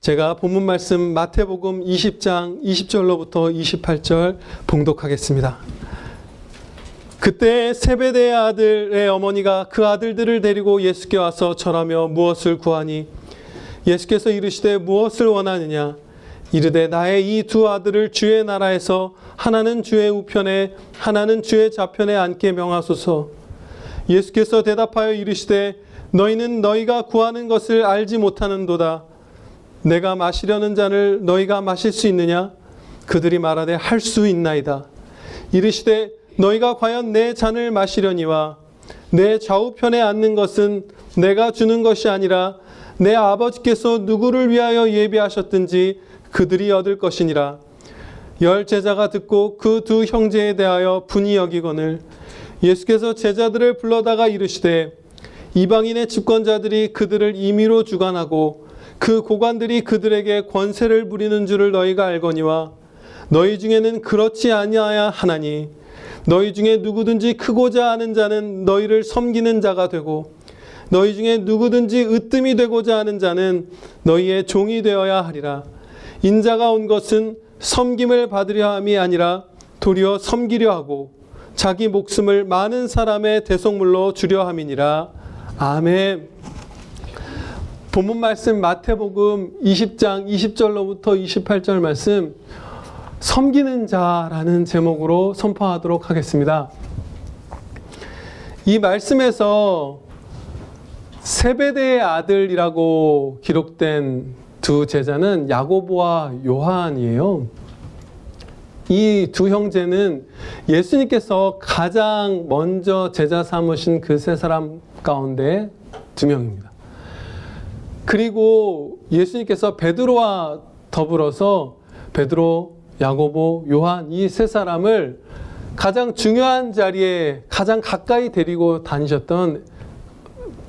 제가 본문 말씀 마태복음 20장 20절로부터 28절 봉독하겠습니다. 그때 세베대의 아들의 어머니가 그 아들들을 데리고 예수께 와서 절하며 무엇을 구하니 예수께서 이르시되 무엇을 원하느냐 이르되 나의 이 두 아들을 주의 나라에서 하나는 주의 우편에 하나는 주의 좌편에 앉게 명하소서. 예수께서 대답하여 이르시되 너희는 너희가 구하는 것을 알지 못하는도다. 내가 마시려는 잔을 너희가 마실 수 있느냐? 그들이 말하되 할 수 있나이다. 이르시되 너희가 과연 내 잔을 마시려니와 내 좌우편에 앉는 것은 내가 주는 것이 아니라 내 아버지께서 누구를 위하여 예비하셨든지 그들이 얻을 것이니라. 열 제자가 듣고 그 두 형제에 대하여 분이 여기거늘 예수께서 제자들을 불러다가 이르시되 이방인의 집권자들이 그들을 임의로 주관하고 그 고관들이 그들에게 권세를 부리는 줄을 너희가 알거니와 너희 중에는 그렇지 아니하야 하나니 너희 중에 누구든지 크고자 하는 자는 너희를 섬기는 자가 되고 너희 중에 누구든지 으뜸이 되고자 하는 자는 너희의 종이 되어야 하리라. 인자가 온 것은 섬김을 받으려 함이 아니라 도리어 섬기려 하고 자기 목숨을 많은 사람의 대속물로 주려 함이니라. 아멘. 본문 말씀 마태복음 20장 20절로부터 28절 말씀 섬기는 자라는 제목으로 선포하도록 하겠습니다. 이 말씀에서 세베대의 아들이라고 기록된 두 제자는 야고보와 요한이에요. 이 두 형제는 예수님께서 가장 먼저 제자 삼으신 그 세 사람 가운데 두 명입니다. 그리고 예수님께서 베드로와 더불어서 베드로, 야고보, 요한 이 세 사람을 가장 중요한 자리에 가장 가까이 데리고 다니셨던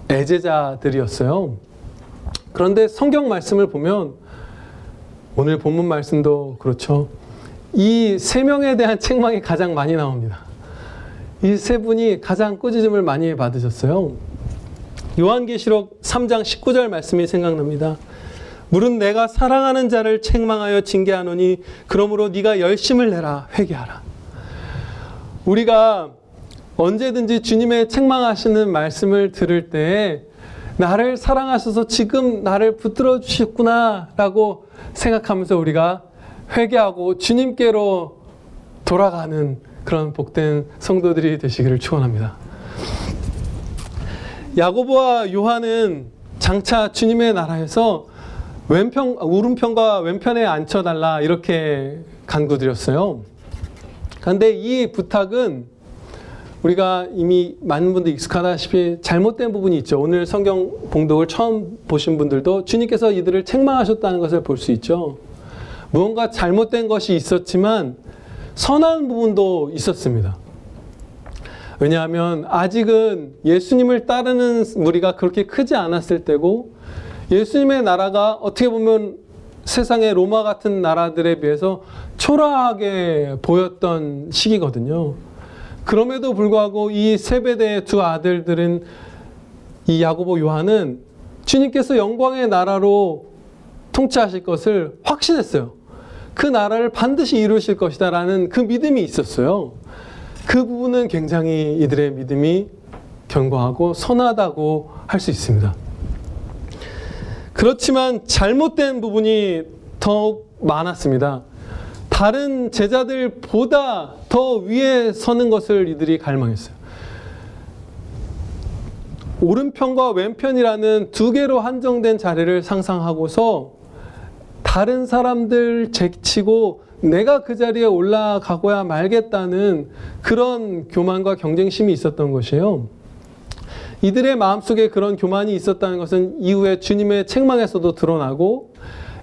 애제자들이었어요. 그런데 성경 말씀을 보면 오늘 본문 말씀도 그렇죠. 이 세 명에 대한 책망이 가장 많이 나옵니다. 이 세 분이 가장 꾸짖음을 많이 받으셨어요. 요한계시록 3장 19절 말씀이 생각납니다. 물은 내가 사랑하는 자를 책망하여 징계하노니 그러므로 네가 열심을 내라 회개하라. 우리가 언제든지 주님의 책망하시는 말씀을 들을 때에 나를 사랑하셔서 지금 나를 붙들어 주셨구나 라고 생각하면서 우리가 회개하고 주님께로 돌아가는 그런 복된 성도들이 되시기를 축원합니다. 야고보와 요한은 장차 주님의 나라에서 오른편과 왼편에 앉혀달라 이렇게 간구드렸어요. 그런데 이 부탁은 우리가 이미 많은 분들이 익숙하다시피 잘못된 부분이 있죠. 오늘 성경 봉독을 처음 보신 분들도 주님께서 이들을 책망하셨다는 것을 볼 수 있죠. 무언가 잘못된 것이 있었지만 선한 부분도 있었습니다. 왜냐하면 아직은 예수님을 따르는 무리가 그렇게 크지 않았을 때고 예수님의 나라가 어떻게 보면 세상의 로마 같은 나라들에 비해서 초라하게 보였던 시기거든요. 그럼에도 불구하고 이 세베대의 두 아들들은 이 야고보, 요한은 주님께서 영광의 나라로 통치하실 것을 확신했어요. 그 나라를 반드시 이루실 것이다 라는 그 믿음이 있었어요. 그 부분은 굉장히 이들의 믿음이 견고하고 선하다고 할 수 있습니다. 그렇지만 잘못된 부분이 더욱 많았습니다. 다른 제자들보다 더 위에 서는 것을 이들이 갈망했어요. 오른편과 왼편이라는 두 개로 한정된 자리를 상상하고서 다른 사람들 제치고 내가 그 자리에 올라가고야 말겠다는 그런 교만과 경쟁심이 있었던 것이에요. 이들의 마음속에 그런 교만이 있었다는 것은 이후에 주님의 책망에서도 드러나고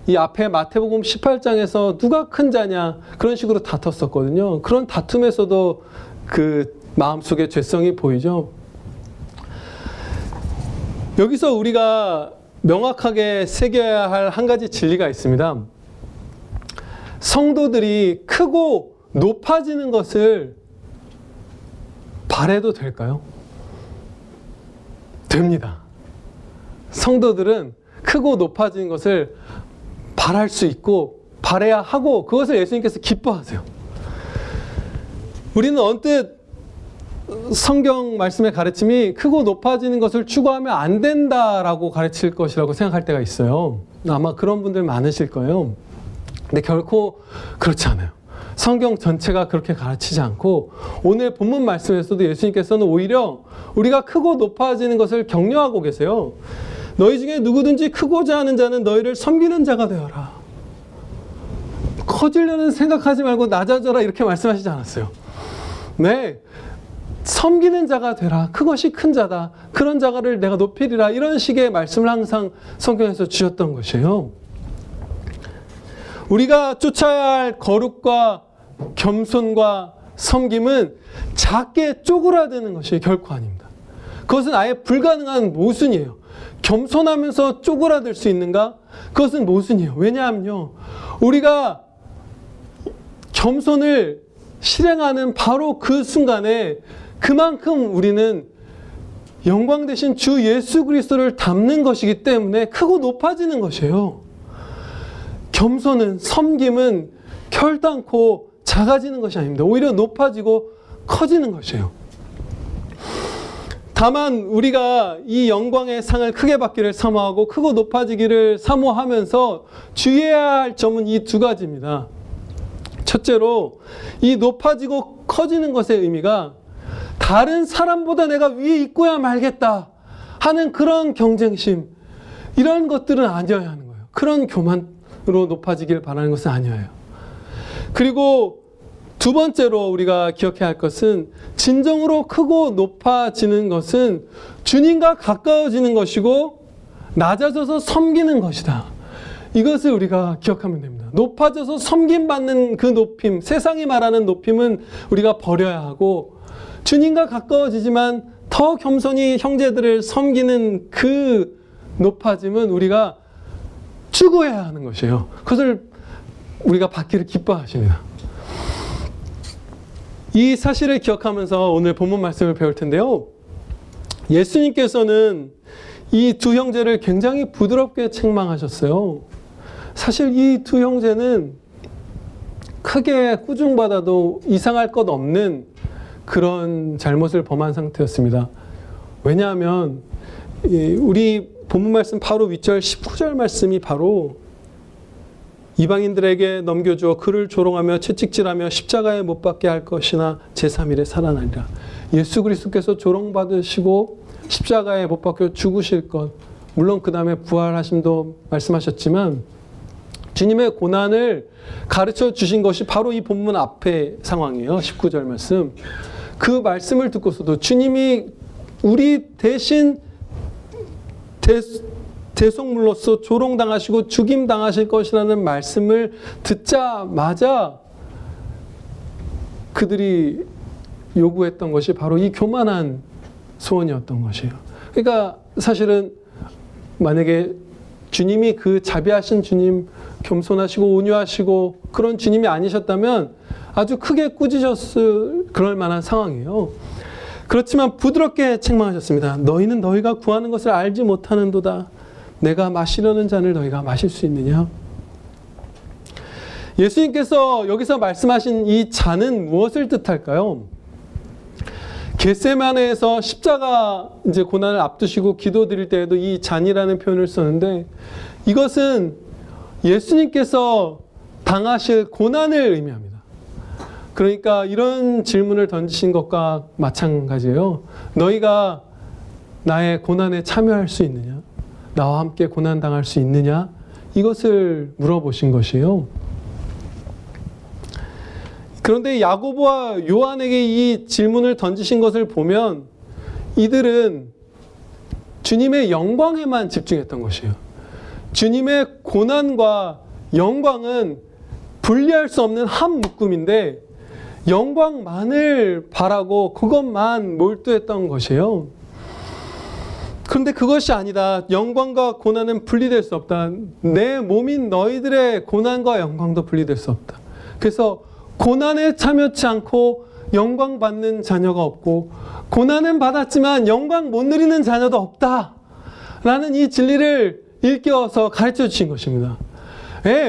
이 앞에 마태복음 18장에서 누가 큰 자냐 그런 식으로 다퉜었거든요. 그런 다툼에서도 그 마음속에 죄성이 보이죠. 여기서 우리가 명확하게 새겨야 할 한 가지 진리가 있습니다. 성도들이 크고 높아지는 것을 바라도 될까요? 됩니다. 성도들은 크고 높아지는 것을 바랄 수 있고 바라야 하고 그것을 예수님께서 기뻐하세요. 우리는 언뜻 성경 말씀의 가르침이 크고 높아지는 것을 추구하면 안 된다라고 가르칠 것이라고 생각할 때가 있어요. 아마 그런 분들 많으실 거예요. 근데 결코 그렇지 않아요. 성경 전체가 그렇게 가르치지 않고 오늘 본문 말씀에서도 예수님께서는 오히려 우리가 크고 높아지는 것을 격려하고 계세요. 너희 중에 누구든지 크고자 하는 자는 너희를 섬기는 자가 되어라. 커지려는 생각하지 말고 낮아져라 이렇게 말씀하시지 않았어요. 네, 섬기는 자가 되라. 그것이 큰 자다. 그런 자가를 내가 높이리라. 이런 식의 말씀을 항상 성경에서 주셨던 것이에요. 우리가 쫓아야 할 거룩과 겸손과 섬김은 작게 쪼그라드는 것이 결코 아닙니다. 그것은 아예 불가능한 모순이에요. 겸손하면서 쪼그라들 수 있는가? 그것은 모순이에요. 왜냐하면요, 우리가 겸손을 실행하는 바로 그 순간에 그만큼 우리는 영광 되신 주 예수 그리스도를 담는 것이기 때문에 크고 높아지는 것이에요. 겸손은, 섬김은 결단코 작아지는 것이 아닙니다. 오히려 높아지고 커지는 것이에요. 다만 우리가 이 영광의 상을 크게 받기를 사모하고 크고 높아지기를 사모하면서 주의해야 할 점은 이 두 가지입니다. 첫째로 이 높아지고 커지는 것의 의미가 다른 사람보다 내가 위에 있고야 말겠다 하는 그런 경쟁심, 이런 것들은 아니어야 하는 거예요. 그런 교만으로 높아지길 바라는 것은 아니에요. 그리고 두 번째로 우리가 기억해야 할 것은 진정으로 크고 높아지는 것은 주님과 가까워지는 것이고 낮아져서 섬기는 것이다. 이것을 우리가 기억하면 됩니다. 높아져서 섬김받는 그 높임, 세상이 말하는 높임은 우리가 버려야 하고 주님과 가까워지지만 더 겸손히 형제들을 섬기는 그 높아짐은 우리가 추구해야 하는 것이에요. 그것을 우리가 받기를 기뻐하십니다. 이 사실을 기억하면서 오늘 본문 말씀을 배울 텐데요. 예수님께서는 이 두 형제를 굉장히 부드럽게 책망하셨어요. 사실 이 두 형제는 크게 꾸중받아도 이상할 것 없는 그런 잘못을 범한 상태였습니다. 왜냐하면 우리 본문 말씀 바로 윗절 19절 말씀이 바로 이방인들에게 넘겨주어 그를 조롱하며 채찍질하며 십자가에 못 박게 할 것이나 제3일에 살아나리라. 예수 그리스도께서 조롱받으시고 십자가에 못 박혀 죽으실 것, 물론 그 다음에 부활하심도 말씀하셨지만 주님의 고난을 가르쳐 주신 것이 바로 이 본문 앞의 상황이에요. 19절 말씀. 그 말씀을 듣고서도 주님이 우리 대신 대속물로서 조롱당하시고 죽임당하실 것이라는 말씀을 듣자마자 그들이 요구했던 것이 바로 이 교만한 소원이었던 것이에요. 그러니까 사실은 만약에 주님이 그 자비하신 주님, 겸손하시고 온유하시고 그런 주님이 아니셨다면 아주 크게 꾸짖었을 그럴 만한 상황이에요. 그렇지만 부드럽게 책망하셨습니다. 너희는 너희가 구하는 것을 알지 못하는도다. 내가 마시려는 잔을 너희가 마실 수 있느냐? 예수님께서 여기서 말씀하신 이 잔은 무엇을 뜻할까요? 겟세마네에서 십자가 이제 고난을 앞두시고 기도드릴 때에도 이 잔이라는 표현을 썼는데 이것은 예수님께서 당하실 고난을 의미합니다. 그러니까 이런 질문을 던지신 것과 마찬가지예요. 너희가 나의 고난에 참여할 수 있느냐? 나와 함께 고난당할 수 있느냐? 이것을 물어보신 것이에요. 그런데 야고보와 요한에게 이 질문을 던지신 것을 보면 이들은 주님의 영광에만 집중했던 것이에요. 주님의 고난과 영광은 분리할 수 없는 한 묶음인데 영광만을 바라고 그것만 몰두했던 것이에요. 그런데 그것이 아니다. 영광과 고난은 분리될 수 없다. 내 몸인 너희들의 고난과 영광도 분리될 수 없다. 그래서 고난에 참여치 않고 영광 받는 자녀가 없고 고난은 받았지만 영광 못 누리는 자녀도 없다. 라는 이 진리를 일깨워서 가르쳐 주신 것입니다.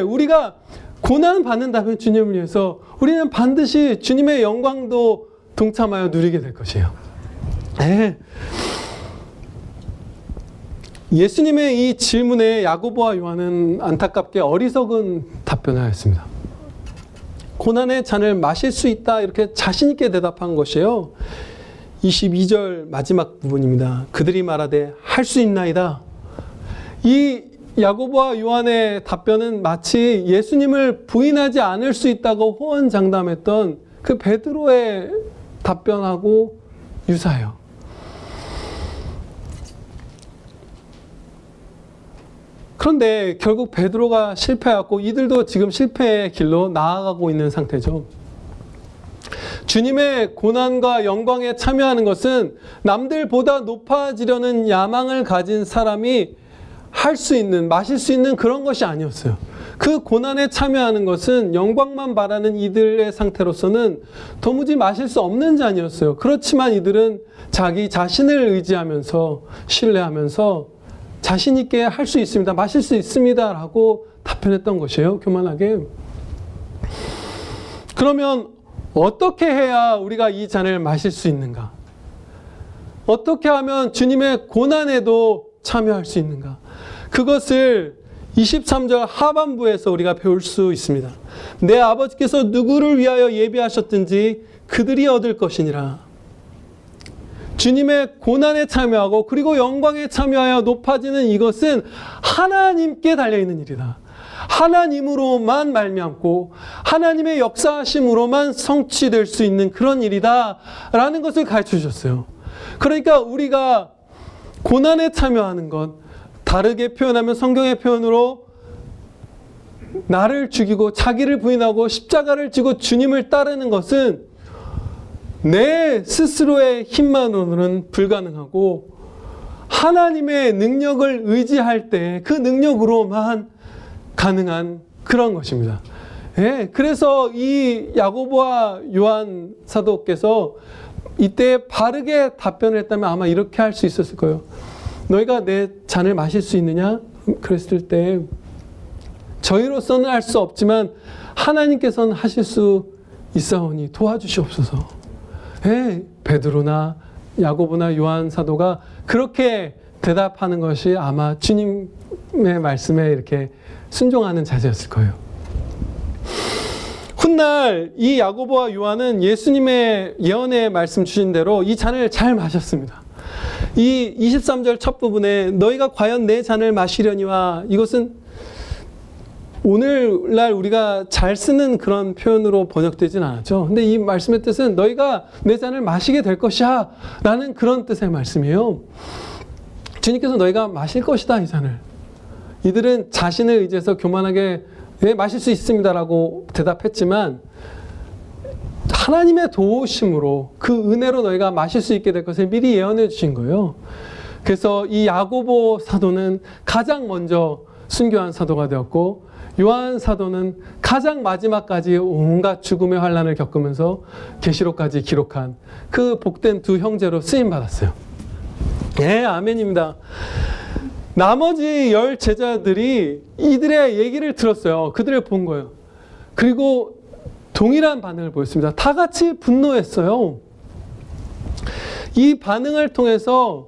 우리가 고난 받는다면 주님을 위해서 우리는 반드시 주님의 영광도 동참하여 누리게 될 것이에요. 예수님의 이 질문에 야고보와 요한은 안타깝게 어리석은 답변을 하였습니다. 고난의 잔을 마실 수 있다 이렇게 자신 있게 대답한 것이에요. 22절 마지막 부분입니다. 그들이 말하되 할 수 있나이다. 이 야고보와 요한의 답변은 마치 예수님을 부인하지 않을 수 있다고 호언장담했던 그 베드로의 답변하고 유사해요. 그런데 결국 베드로가 실패하고 이들도 지금 실패의 길로 나아가고 있는 상태죠. 주님의 고난과 영광에 참여하는 것은 남들보다 높아지려는 야망을 가진 사람이 할 수 있는, 마실 수 있는 그런 것이 아니었어요. 그 고난에 참여하는 것은 영광만 바라는 이들의 상태로서는 도무지 마실 수 없는 잔이었어요. 그렇지만 이들은 자기 자신을 의지하면서 신뢰하면서 자신 있게 할 수 있습니다. 마실 수 있습니다. 라고 답변했던 것이에요. 교만하게. 그러면 어떻게 해야 우리가 이 잔을 마실 수 있는가? 어떻게 하면 주님의 고난에도 참여할 수 있는가? 그것을 23절 하반부에서 우리가 배울 수 있습니다. 내 아버지께서 누구를 위하여 예비하셨든지 그들이 얻을 것이니라. 주님의 고난에 참여하고 그리고 영광에 참여하여 높아지는 이것은 하나님께 달려있는 일이다. 하나님으로만 말미암고 하나님의 역사하심으로만 성취될 수 있는 그런 일이다 라는 것을 가르쳐 주셨어요. 그러니까 우리가 고난에 참여하는 것, 다르게 표현하면 성경의 표현으로 나를 죽이고 자기를 부인하고 십자가를 지고 주님을 따르는 것은 내 스스로의 힘만으로는 불가능하고 하나님의 능력을 의지할 때 그 능력으로만 가능한 그런 것입니다. 그래서 이 야고보와 요한 사도께서 이때 바르게 답변을 했다면 아마 이렇게 할 수 있었을 거예요. 너희가 내 잔을 마실 수 있느냐? 그랬을 때 저희로서는 할 수 없지만 하나님께서는 하실 수 있사오니 도와주시옵소서. 베드로나 야고보나 요한 사도가 그렇게 대답하는 것이 아마 주님의 말씀에 이렇게 순종하는 자세였을 거예요. 훗날 이 야고보와 요한은 예수님의 예언의 말씀 주신 대로 이 잔을 잘 마셨습니다. 이 23절 첫 부분에 너희가 과연 내 잔을 마시려니와, 이것은 오늘날 우리가 잘 쓰는 그런 표현으로 번역되진 않았죠. 근데 이 말씀의 뜻은 너희가 내 잔을 마시게 될 것이야 라는 그런 뜻의 말씀이에요. 주님께서 너희가 마실 것이다, 이 잔을. 이들은 자신을 의지해서 교만하게 마실 수 있습니다 라고 대답했지만 하나님의 도우심으로 그 은혜로 너희가 마실 수 있게 될 것을 미리 예언해 주신 거예요. 그래서 이 야고보 사도는 가장 먼저 순교한 사도가 되었고 요한 사도는 가장 마지막까지 온갖 죽음의 환난을 겪으면서 계시록까지 기록한 그 복된 두 형제로 쓰임받았어요. 아멘입니다. 나머지 10 제자들이 이들의 얘기를 들었어요. 그들을 본 거예요. 그리고 동일한 반응을 보였습니다. 다 같이 분노했어요. 이 반응을 통해서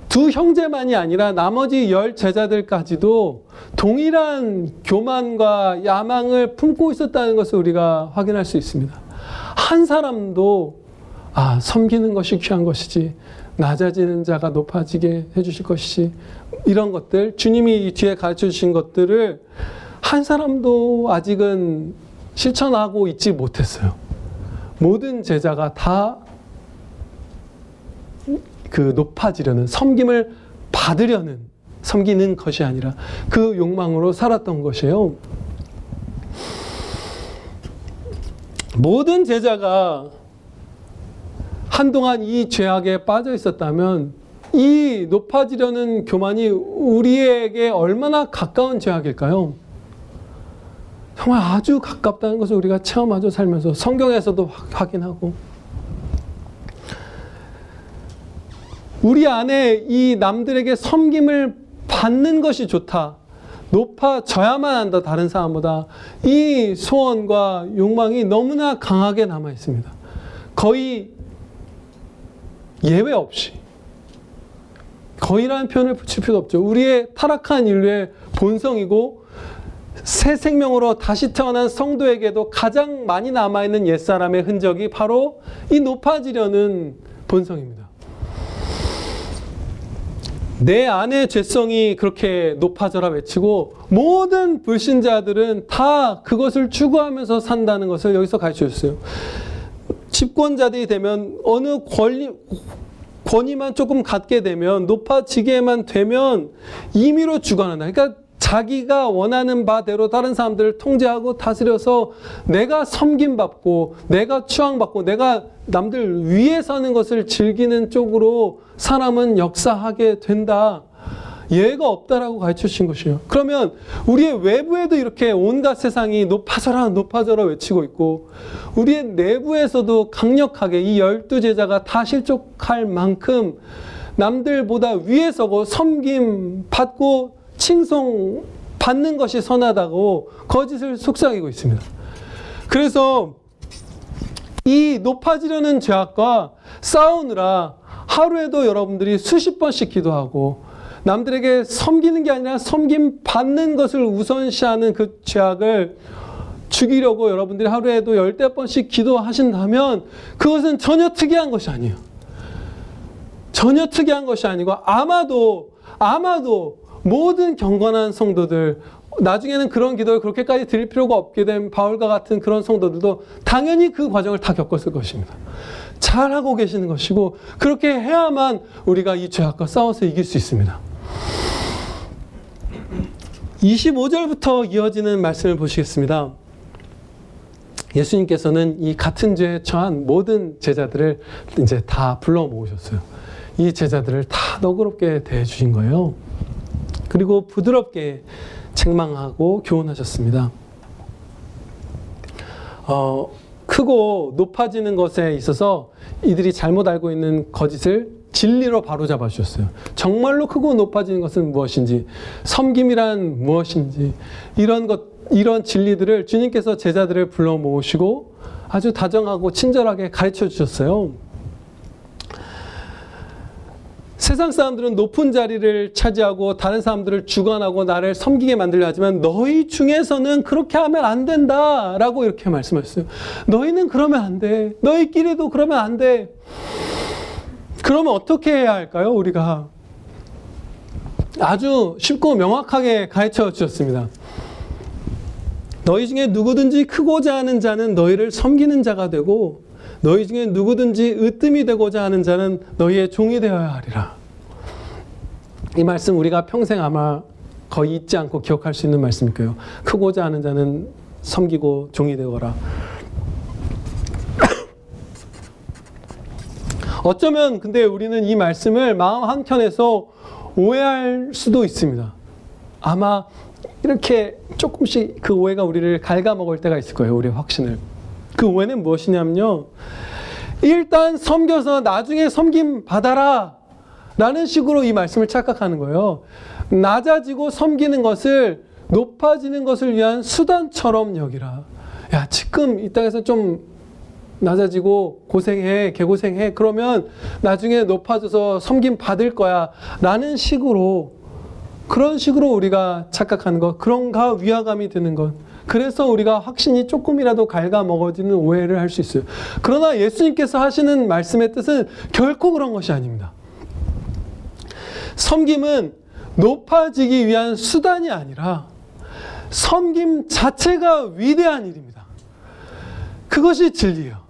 두 형제만이 아니라 나머지 10 제자들까지도 동일한 교만과 야망을 품고 있었다는 것을 우리가 확인할 수 있습니다. 한 사람도 섬기는 것이 귀한 것이지, 낮아지는 자가 높아지게 해주실 것이지, 이런 것들, 주님이 뒤에 가르쳐 주신 것들을 한 사람도 아직은 실천하고 있지 못했어요. 모든 제자가 다 그 높아지려는, 섬김을 받으려는, 섬기는 것이 아니라 그 욕망으로 살았던 것이에요. 모든 제자가 한동안 이 죄악에 빠져 있었다면 이 높아지려는 교만이 우리에게 얼마나 가까운 죄악일까요? 정말 아주 가깝다는 것을 우리가 체험하죠, 살면서. 성경에서도 확인하고. 우리 안에 이 남들에게 섬김을 받는 것이 좋다, 높아져야만 한다. 다른 사람보다. 이 소원과 욕망이 너무나 강하게 남아 있습니다. 거의 예외 없이. 거의라는 표현을 붙일 필요도 없죠. 우리의 타락한 인류의 본성이고 새 생명으로 다시 태어난 성도에게도 가장 많이 남아있는 옛사람의 흔적이 바로 이 높아지려는 본성입니다. 내 안의 죄성이 그렇게 높아져라 외치고 모든 불신자들은 다 그것을 추구하면서 산다는 것을 여기서 가르쳐 줬어요. 집권자들이 되면 어느 권위만 조금 갖게 되면 높아지게만 되면 임의로 주관한다. 그러니까 자기가 원하는 바대로 다른 사람들을 통제하고 다스려서 내가 섬김받고 내가 추앙받고 내가 남들 위에 사는 것을 즐기는 쪽으로 사람은 역사하게 된다. 예외가 없다라고 가르쳐 주신 것이에요. 그러면 우리의 외부에도 이렇게 온갖 세상이 높아져라 높아져라 외치고 있고 우리의 내부에서도 강력하게 이 12제자가 다 실족할 만큼 남들보다 위에 서고 섬김 받고 칭송 받는 것이 선하다고 거짓을 속삭이고 있습니다. 그래서 이 높아지려는 죄악과 싸우느라 하루에도 여러분들이 수십 번씩 기도하고 남들에게 섬기는 게 아니라 섬김 받는 것을 우선시하는 그 죄악을 죽이려고 여러분들이 하루에도 10번씩 기도하신다면 그것은 전혀 특이한 것이 아니에요. 전혀 특이한 것이 아니고 아마도 모든 경건한 성도들 나중에는 그런 기도를 그렇게까지 드릴 필요가 없게 된 바울과 같은 그런 성도들도 당연히 그 과정을 다 겪었을 것입니다. 잘하고 계시는 것이고 그렇게 해야만 우리가 이 죄악과 싸워서 이길 수 있습니다. 25절부터 이어지는 말씀을 보시겠습니다. 예수님께서는 이 같은 죄에 처한 모든 제자들을 이제 다 불러 모으셨어요. 이 제자들을 다 너그럽게 대해 주신 거예요. 그리고 부드럽게 책망하고 교훈하셨습니다. 크고 높아지는 것에 있어서 이들이 잘못 알고 있는 거짓을 진리로 바로잡아 주셨어요. 정말로 크고 높아지는 것은 무엇인지, 섬김이란 무엇인지, 이런 진리들을 주님께서 제자들을 불러 모으시고 아주 다정하고 친절하게 가르쳐 주셨어요. 세상 사람들은 높은 자리를 차지하고 다른 사람들을 주관하고 나를 섬기게 만들려 하지만 너희 중에서는 그렇게 하면 안 된다라고 이렇게 말씀하셨어요. 너희는 그러면 안 돼. 너희끼리도 그러면 안 돼. 그러면 어떻게 해야 할까요? 우리가 아주 쉽고 명확하게 가르쳐 주셨습니다. 너희 중에 누구든지 크고자 하는 자는 너희를 섬기는 자가 되고 너희 중에 누구든지 으뜸이 되고자 하는 자는 너희의 종이 되어야 하리라. 이 말씀 우리가 평생 아마 거의 잊지 않고 기억할 수 있는 말씀일 거예요. 크고자 하는 자는 섬기고 종이 되거라. 어쩌면 근데 우리는 이 말씀을 마음 한켠에서 오해할 수도 있습니다. 아마 이렇게 조금씩 그 오해가 우리를 갉아먹을 때가 있을 거예요. 우리의 확신을. 그 오해는 무엇이냐면요. 일단 섬겨서 나중에 섬김 받아라 라는 식으로 이 말씀을 착각하는 거예요. 낮아지고 섬기는 것을 높아지는 것을 위한 수단처럼 여기라. 야, 지금 이 땅에서 좀 낮아지고 고생해, 개고생해. 그러면 나중에 높아져서 섬김 받을 거야 라는 식으로, 그런 식으로 우리가 착각하는 것, 그런가 위화감이 드는 것. 그래서 우리가 확신이 조금이라도 갉아먹어지는 오해를 할 수 있어요. 그러나 예수님께서 하시는 말씀의 뜻은 결코 그런 것이 아닙니다. 섬김은 높아지기 위한 수단이 아니라 섬김 자체가 위대한 일입니다. 그것이 진리예요.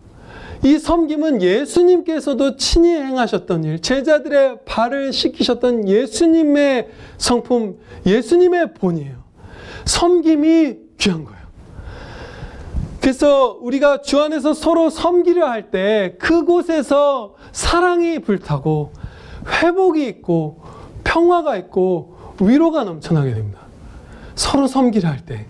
이 섬김은 예수님께서도 친히 행하셨던 일, 제자들의 발을 씻기셨던 예수님의 성품, 예수님의 본이에요. 섬김이 귀한 거예요. 그래서 우리가 주 안에서 서로 섬기려 할 때 그곳에서 사랑이 불타고 회복이 있고 평화가 있고 위로가 넘쳐나게 됩니다. 서로 섬기려 할 때.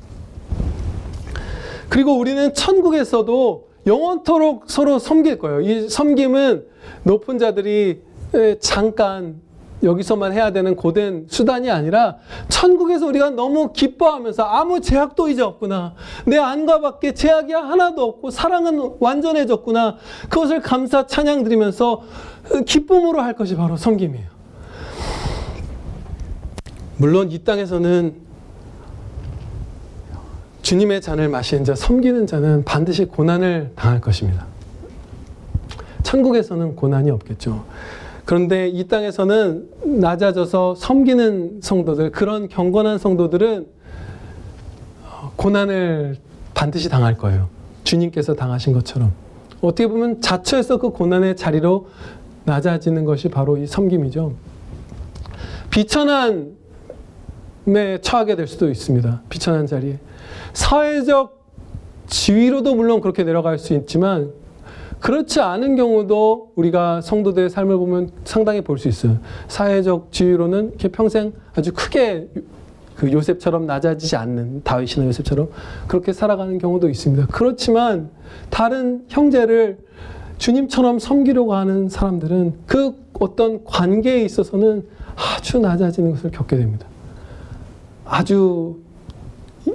그리고 우리는 천국에서도 영원토록 서로 섬길 거예요. 이 섬김은 높은 자들이 잠깐 여기서만 해야 되는 고된 수단이 아니라 천국에서 우리가 너무 기뻐하면서 아무 제약도 이제 없구나. 내 안과 밖에 제약이 하나도 없고 사랑은 완전해졌구나. 그것을 감사 찬양 드리면서 기쁨으로 할 것이 바로 섬김이에요. 물론 이 땅에서는 주님의 잔을 마시는 자, 섬기는 자는 반드시 고난을 당할 것입니다. 천국에서는 고난이 없겠죠. 그런데 이 땅에서는 낮아져서 섬기는 성도들, 그런 경건한 성도들은 고난을 반드시 당할 거예요. 주님께서 당하신 것처럼. 어떻게 보면 자처해서 그 고난의 자리로 낮아지는 것이 바로 이 섬김이죠. 비천함에 처하게 될 수도 있습니다. 비천한 자리에. 사회적 지위로도 물론 그렇게 내려갈 수 있지만 그렇지 않은 경우도 우리가 성도들의 삶을 보면 상당히 볼 수 있어요. 사회적 지위로는 이렇게 평생 아주 크게 그 요셉처럼 낮아지지 않는, 다윗이나 요셉처럼 그렇게 살아가는 경우도 있습니다. 그렇지만 다른 형제를 주님처럼 섬기려고 하는 사람들은 그 어떤 관계에 있어서는 아주 낮아지는 것을 겪게 됩니다. 아주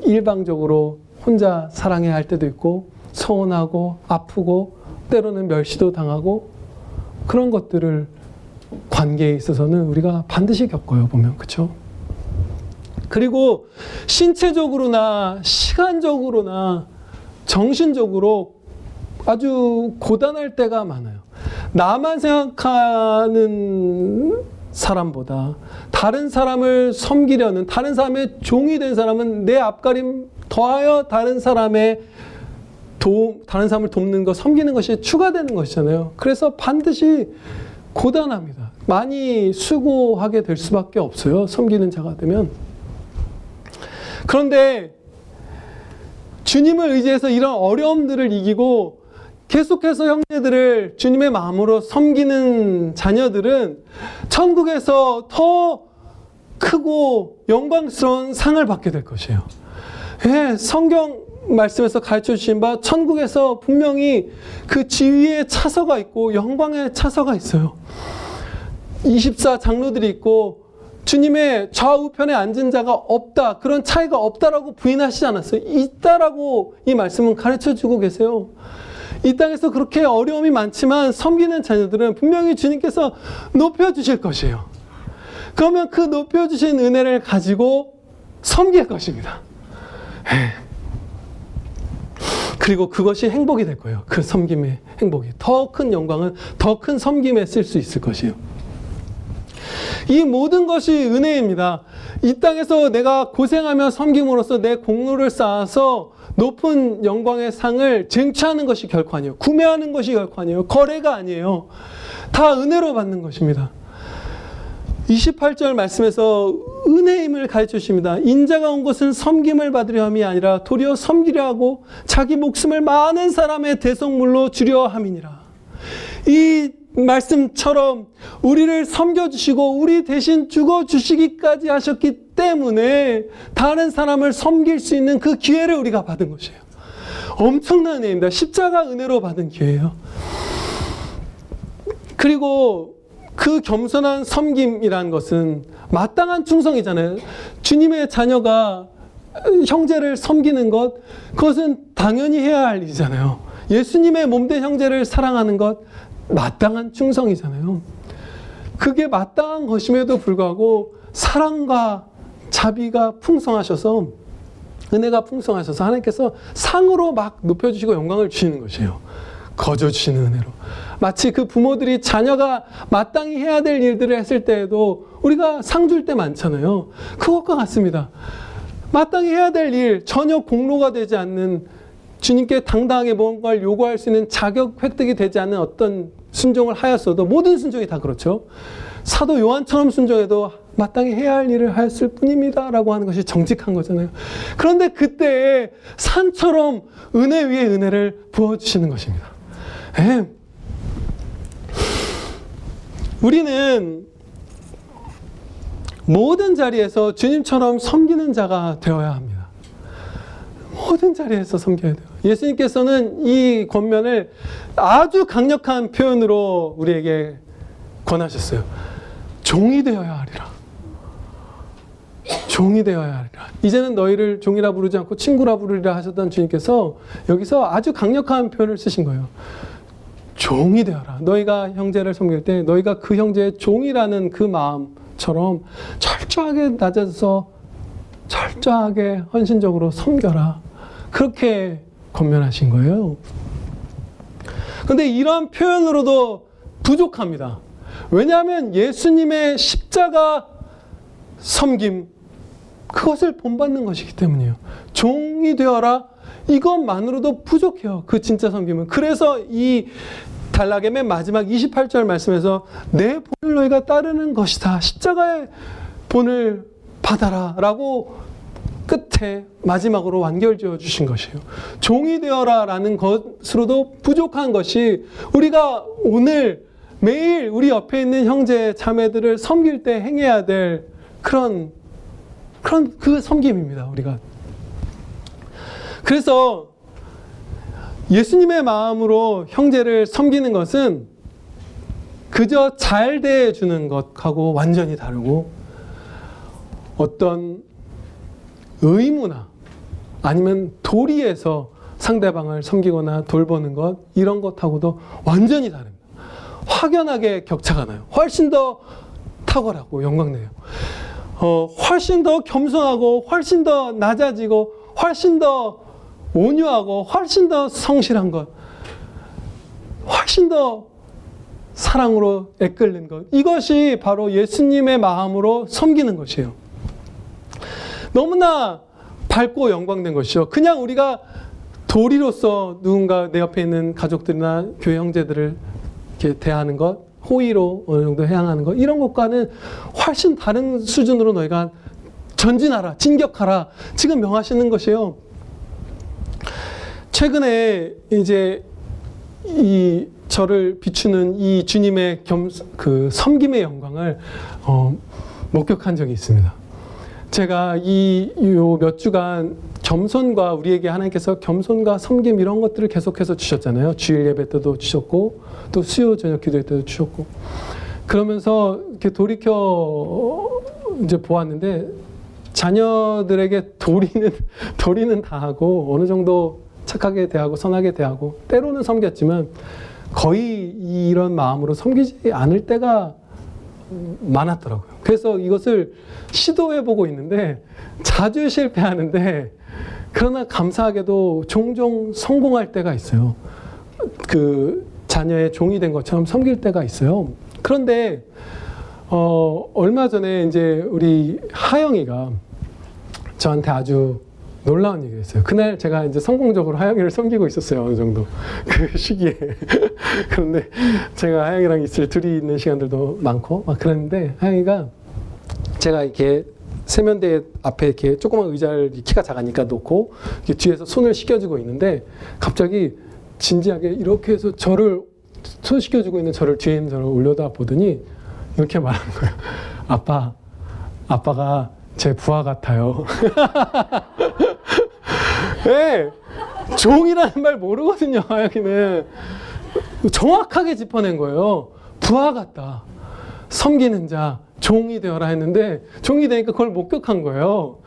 일방적으로 혼자 사랑해야 할 때도 있고 서운하고 아프고 때로는 멸시도 당하고 그런 것들을 관계에 있어서는 우리가 반드시 겪어요. 보면. 그렇죠? 그리고 신체적으로나 시간적으로나 정신적으로 아주 고단할 때가 많아요. 나만 생각하는 사람보다 다른 사람을 섬기려는, 다른 사람의 종이 된 사람은 내 앞가림 더하여 다른 사람을 돕는 것, 섬기는 것이 추가되는 것이잖아요. 그래서 반드시 고단합니다. 많이 수고하게 될 수밖에 없어요. 섬기는 자가 되면. 그런데 주님을 의지해서 이런 어려움들을 이기고 계속해서 형제들을 주님의 마음으로 섬기는 자녀들은 천국에서 더 크고 영광스러운 상을 받게 될 것이에요. 예, 성경 말씀에서 가르쳐 주신 바 천국에서 분명히 그 지위의 차서가 있고 영광의 차서가 있어요. 24 장로들이 있고 주님의 좌우편에 앉은 자가 없다, 그런 차이가 없다라고 부인하시지 않았어요. 있다라고 이 말씀은 가르쳐 주고 계세요. 이 땅에서 그렇게 어려움이 많지만 섬기는 자녀들은 분명히 주님께서 높여주실 것이에요. 그러면 그 높여주신 은혜를 가지고 섬길 것입니다. 그리고 그것이 행복이 될 거예요. 그 섬김의 행복이. 더 큰 영광은 더 큰 섬김에 쓸 수 있을 것이에요. 이 모든 것이 은혜입니다. 이 땅에서 내가 고생하며 섬김으로써 내 공로를 쌓아서 높은 영광의 상을 쟁취하는 것이 결코 아니에요. 구매하는 것이 결코 아니에요. 거래가 아니에요. 다 은혜로 받는 것입니다. 28절 말씀에서 은혜임을 가르쳐 주십니다. 인자가 온 것은 섬김을 받으려 함이 아니라 도리어 섬기려 하고 자기 목숨을 많은 사람의 대속물로 주려 함이니라. 이 말씀처럼 우리를 섬겨주시고 우리 대신 죽어주시기까지 하셨기 때문에 다른 사람을 섬길 수 있는 그 기회를 우리가 받은 것이에요. 엄청난 은혜입니다. 십자가 은혜로 받은 기회예요. 그리고 그 겸손한 섬김이라는 것은 마땅한 충성이잖아요. 주님의 자녀가 형제를 섬기는 것, 그것은 당연히 해야 할 일이잖아요. 예수님의 몸된 형제를 사랑하는 것, 마땅한 충성이잖아요. 그게 마땅한 것임에도 불구하고 사랑과 자비가 풍성하셔서, 은혜가 풍성하셔서 하나님께서 상으로 막 높여주시고 영광을 주시는 것이에요. 거저 주시는 은혜로. 마치 그 부모들이 자녀가 마땅히 해야 될 일들을 했을 때에도 우리가 상 줄 때 많잖아요. 그것과 같습니다. 마땅히 해야 될 일, 전혀 공로가 되지 않는, 주님께 당당하게 뭔가를 요구할 수 있는 자격 획득이 되지 않는 어떤 순종을 하였어도, 모든 순종이 다 그렇죠. 사도 요한처럼 순종해도 마땅히 해야 할 일을 하였을 뿐입니다 라고 하는 것이 정직한 거잖아요. 그런데 그때 산처럼 은혜 위에 은혜를 부어주시는 것입니다. 예. 우리는 모든 자리에서 주님처럼 섬기는 자가 되어야 합니다. 모든 자리에서 섬겨야 돼요. 예수님께서는 이 권면을 아주 강력한 표현으로 우리에게 권하셨어요. 종이 되어야 하리라. 종이 되어야 하리라. 이제는 너희를 종이라 부르지 않고 친구라 부르리라 하셨던 주님께서 여기서 아주 강력한 표현을 쓰신 거예요. 종이 되어라. 너희가 형제를 섬길 때 너희가 그 형제의 종이라는 그 마음처럼 철저하게 낮아져서 철저하게 헌신적으로 섬겨라. 그렇게 권면하신 거예요. 그런데 이런 표현으로도 부족합니다. 왜냐하면 예수님의 십자가 섬김, 그것을 본받는 것이기 때문이에요. 종이 되어라. 이것만으로도 부족해요. 그 진짜 섬김은. 그래서 이 달락의 맨 마지막 28절 말씀에서 내 본을 너희가 따르는 것이다. 십자가의 본을 받아라. 라고 끝에 마지막으로 완결지어 주신 것이에요. 종이 되어라 라는 것으로도 부족한 것이 우리가 오늘 매일 우리 옆에 있는 형제 자매들을 섬길 때 행해야 될 그런 그 섬김입니다. 우리가. 그래서 예수님의 마음으로 형제를 섬기는 것은 그저 잘 대해주는 것하고 완전히 다르고 어떤 의무나 아니면 도리에서 상대방을 섬기거나 돌보는 것, 이런 것하고도 완전히 다릅니다. 확연하게 격차가 나요. 훨씬 더 탁월하고 영광돼요. 훨씬 더 겸손하고 훨씬 더 낮아지고 훨씬 더 온유하고 훨씬 더 성실한 것, 훨씬 더 사랑으로 애끓는 것, 이것이 바로 예수님의 마음으로 섬기는 것이에요. 너무나 밝고 영광된 것이죠. 그냥 우리가 도리로서 누군가 내 옆에 있는 가족들이나 교회 형제들을 이렇게 대하는 것, 호의로 어느 정도 행하는 것, 이런 것과는 훨씬 다른 수준으로 너희가 전진하라, 진격하라, 지금 명하시는 것이에요. 최근에 이제 이 저를 비추는 이 주님의 그 섬김의 영광을 목격한 적이 있습니다. 제가 요 몇 주간 겸손과, 우리에게 하나님께서 겸손과 섬김 이런 것들을 계속해서 주셨잖아요. 주일 예배 때도 주셨고 또 수요 저녁 기도회 때도 주셨고, 그러면서 이렇게 돌이켜 이제 보았는데 자녀들에게 도리는 다 하고 어느 정도 착하게 대하고 선하게 대하고 때로는 섬겼지만 거의 이런 마음으로 섬기지 않을 때가 많았더라고요. 그래서 이것을 시도해보고 있는데 자주 실패하는데, 그러나 감사하게도 종종 성공할 때가 있어요. 그 자녀의 종이 된 것처럼 섬길 때가 있어요. 그런데 얼마 전에 이제 우리 하영이가 저한테 아주 놀라운 얘기를 했어요. 그날 제가 이제 성공적으로 하영이를 섬기고 있었어요. 어느 정도. 그 시기에. 그런데 제가 하영이랑 둘이 있는 시간들도 많고 막 그랬는데, 하영이가 제가 이렇게 세면대 앞에 이렇게 조그만 의자를 키가 작으니까 놓고 뒤에서 손을 씻겨주고 있는데 갑자기 진지하게 이렇게 해서 손 씻겨주고 있는 저를 뒤에 있는 저를 올려다 보더니 이렇게 말하는 거예요. 아빠가 제 부하 같아요. 네, 종이라는 말 모르거든요. 하영이는 정확하게 짚어낸 거예요. 부하 같다. 섬기는 자, 종이 되어라 했는데 종이 되니까 그걸 목격한 거예요.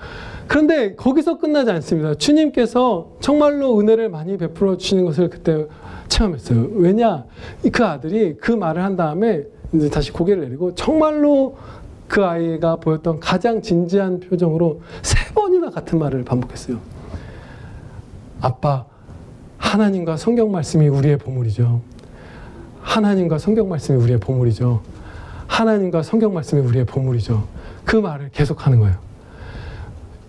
그런데 거기서 끝나지 않습니다. 주님께서 정말로 은혜를 많이 베풀어 주시는 것을 그때 체험했어요. 왜냐? 그 아들이 그 말을 한 다음에 이제 다시 고개를 내리고 정말로 그 아이가 보였던 가장 진지한 표정으로 3번이나 같은 말을 반복했어요. 아빠, 하나님과 성경 말씀이 우리의 보물이죠. 하나님과 성경 말씀이 우리의 보물이죠. 하나님과 성경 말씀이 우리의 보물이죠. 그 말을 계속하는 거예요.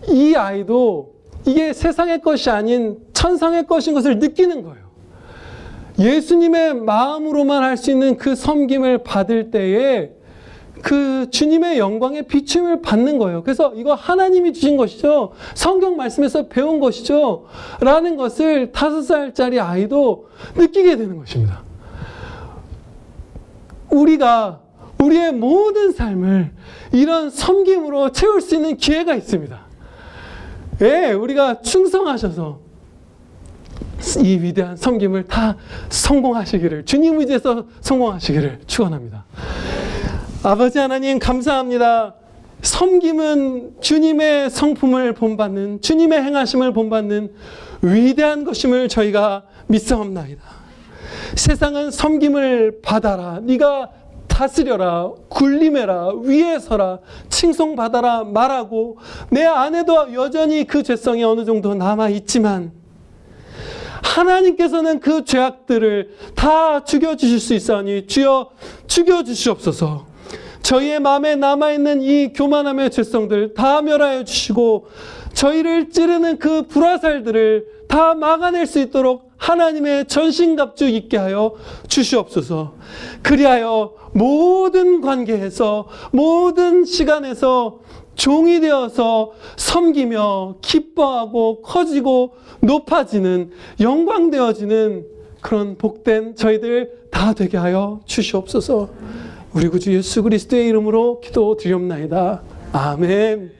이 아이도 이게 세상의 것이 아닌 천상의 것인 것을 느끼는 거예요. 예수님의 마음으로만 할 수 있는 그 섬김을 받을 때에 그 주님의 영광의 비춤을 받는 거예요. 그래서 이거 하나님이 주신 것이죠. 성경 말씀에서 배운 것이죠. 라는 것을 5살짜리 아이도 느끼게 되는 것입니다. 우리가 우리의 모든 삶을 이런 섬김으로 채울 수 있는 기회가 있습니다. 예, 우리가 충성하셔서 이 위대한 섬김을 다 성공하시기를, 주님 의지에서 성공하시기를 축원합니다. 아버지 하나님 감사합니다. 섬김은 주님의 성품을 본받는, 주님의 행하심을 본받는 위대한 것임을 저희가 믿사옵나이다. 세상은 섬김을 받아라, 네가 다스려라, 군림해라, 위에 서라, 칭송받아라 말하고 내 안에도 여전히 그 죄성이 어느 정도 남아있지만 하나님께서는 그 죄악들을 다 죽여주실 수 있사오니 주여 죽여주시옵소서. 저희의 마음에 남아있는 이 교만함의 죄성들 다 멸하여 주시고 저희를 찌르는 그 불화살들을 다 막아낼 수 있도록 하나님의 전신갑주 있게 하여 주시옵소서. 그리하여 모든 관계에서 모든 시간에서 종이 되어서 섬기며 기뻐하고 커지고 높아지는 영광되어지는 그런 복된 저희들 다 되게 하여 주시옵소서. 우리 구주 예수 그리스도의 이름으로 기도드리옵나이다. 아멘.